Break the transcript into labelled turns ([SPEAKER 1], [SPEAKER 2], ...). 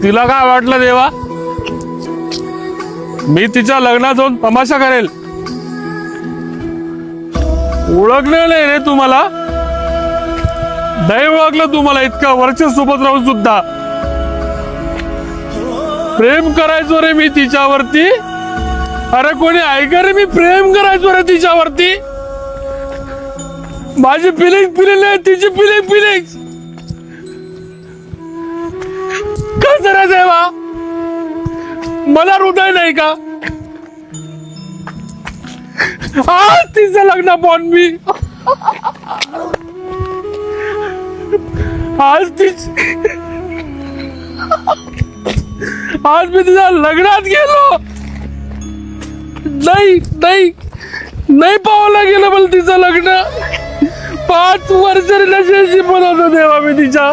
[SPEAKER 1] तिला काय वाटलं देवा, मी तिच्या लग्नात जाऊन तमाशा करेल? ओळखलं नाही रे तुम्हाला, नाही ओळखलं तुम्हाला इतक्या वर्ष सोबत राहून सुद्धा. प्रेम करायचो रे मी तिच्यावरती. अरे कोणी ऐका रे, मी प्रेम करायचो रे तिच्यावरती. माझी फिलिंग नाही, तिची फिलिंग. काय जरा देवा, मला हृदय नाही का? आज तिचं लग्न पाहून मी, आज मी तिच्या लग्नात गेलो. नाही पाहायला गेलं मला तिचं लग्न. 5 वर्ष रिलेशनशिप होत होतं देवा मी तिच्या.